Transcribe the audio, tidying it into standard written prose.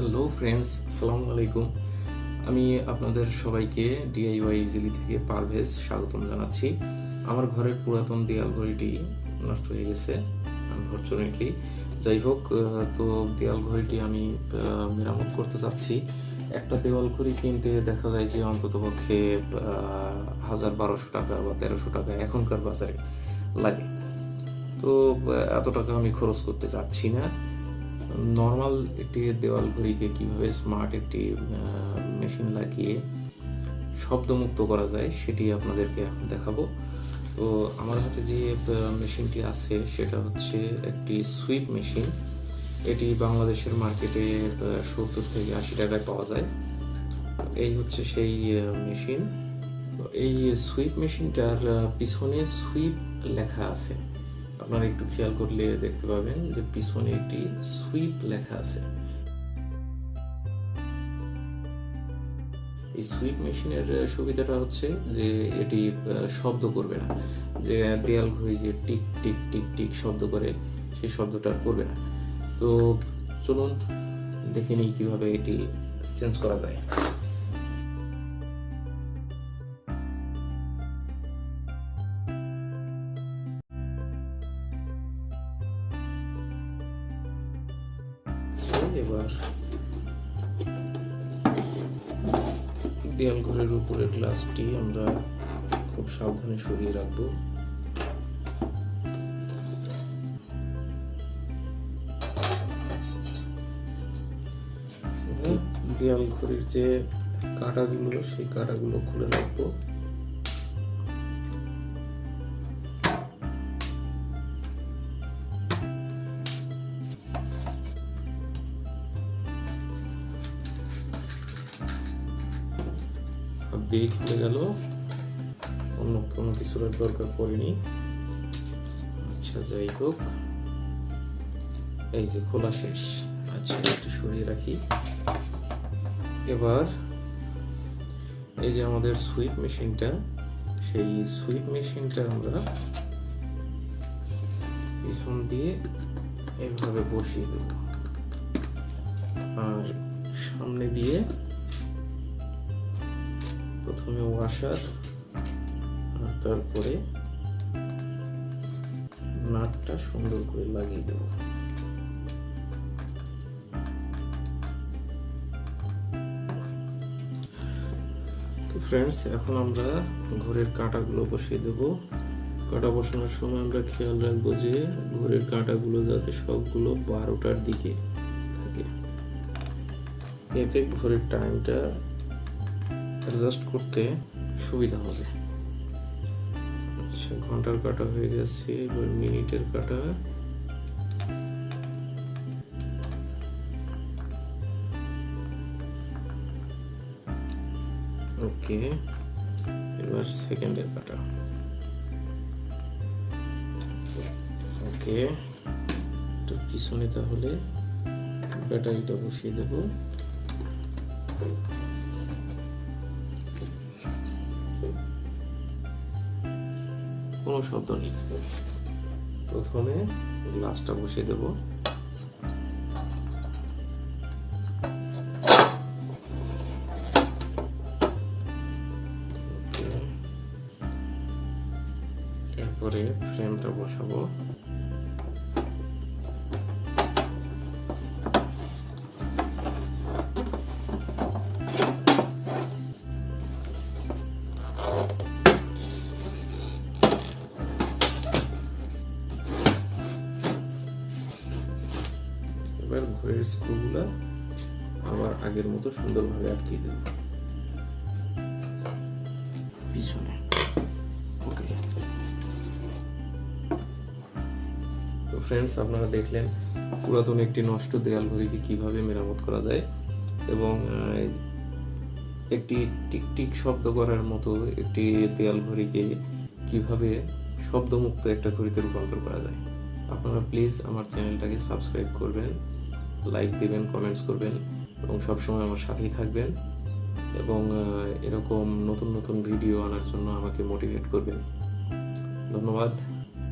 Hello friends, আসসালামু আলাইকুম। আমি আপনাদের সবাইকে ডিআইওয়াই ইজিলি থেকে পারভেজ স্বাগতম জানাচ্ছি। আমার ঘরের পুরাতন দেয়াল ঘড়িটি নষ্ট হয়ে গেছে আনফরচুনেটলি। যাই হোক, তো দেয়াল ঘড়িটি আমি মেরামত করতে চাচ্ছি। একটা দেওয়াল ঘড়ি কিনতে দেখা যায় যে অন্ততপক্ষে 1200 টাকা বা 1300 টাকা এখনকার বাজারে লাগে। তো এত টাকা আমি খরচ করতে চাচ্ছি না। নর্মাল একটি দেওয়াল ঘড়িকে কিভাবে স্মার্ট একটি মেশিন লাগিয়ে শব্দমুক্ত করা যায় সেটি আপনাদেরকে এখন দেখাবো। তো আমার হাতে যে মেশিনটি আছে সেটা হচ্ছে একটি সুইপ মেশিন। এটি বাংলাদেশের মার্কেটে 70 থেকে 80 টাকায় পাওয়া যায়। এই হচ্ছে সেই মেশিন। এই সুইপ মেশিনটার পিছনে সুইপ লেখা আছে। আপনারা একটু খেয়াল করলে দেখতে পাবেন যে পিছনে একটি সুইপ লেখা আছে। এই সুইপ মেশিনের সুবিধাটা হচ্ছে যে এটি শব্দ করবে না, যে দেয়াল ঘড়ি যে টিক টিক টিক টিক শব্দ করে সেই শব্দটা করবে না। তো চলুন দেখে নিই কিভাবে এটি চেঞ্জ করা যায়। এবার দেয়াল ঘরের উপরের গ্লাসটি আমরা খুব সাবধানে সরিয়ে রাখবো। দেয়াল ঘড়ির যে কাঁটাগুলো সেই কাঁটাগুলো খুলে রাখবো। দেরি খুলে গেল, অন্য কোনো কিছুর দরকার পড়েনি। আচ্ছা, যাই হোক, এই যে খোলা শেষ। আচ্ছা, একটু সরিয়ে রাখি। এবার এই যে আমাদের সুইপ মেশিনটা, সেই সুইপ মেশিনটা আমরা পিছন দিয়ে এইভাবে বসিয়ে দেব, আর সামনে দিয়ে প্রথমে ওয়াশার আর তারপরে নাটটা সুন্দর করে লাগিয়ে দেব। তো ফ্রেন্ডস, এখন আমরা ঘড়ির কাঁটাগুলো বসিয়ে দেব। কাঁটা বসানোর সময় আমরা খেয়াল রাখবো যে ঘড়ির কাঁটাগুলো যাতে সবগুলো 12টার দিকে থাকে, এতে ঘড়ির টাইমটা অ্যাডজাস্ট করতে সুবিধা হবে। আচ্ছা, ঘন্টার কাঁটা হয়ে গেছে, এবার মিনিটের কাঁটা। ওকে, এবার সেকেন্ডের কাঁটা। ওকে, তো পিছনে তাহলে ব্যাটারিটা বসিয়ে দেব। কোনো শব্দ নেই। প্রথমে গ্লাসটা বসিয়ে দেব। এরপরে ফ্রেমটা বসাবো। এবার ঘড়ির স্ক্রুগুলা আবার আগের মতো সুন্দরভাবে আটকিয়ে দেব পিছনে। ওকে, তো ফ্রেন্ডস, আপনারা দেখলেন পুরাতন একটি নষ্ট দেয়াল ঘড়িকে কিভাবে মেরামত করা যায় এবং একটি টিকটিক শব্দ করার মতো একটি দেয়াল ঘড়িকে কিভাবে শব্দমুক্ত একটা ঘড়িতে রূপান্তর করা যায়। আপনারা প্লিজ আমার চ্যানেলটাকে সাবস্ক্রাইব করবেন, লাইক দেবেন, কমেন্টস করবেন এবং সবসময় আমার সাথেই থাকবেন এবং এরকম নতুন নতুন ভিডিও আনার জন্য আমাকে মোটিভেট করবেন। ধন্যবাদ।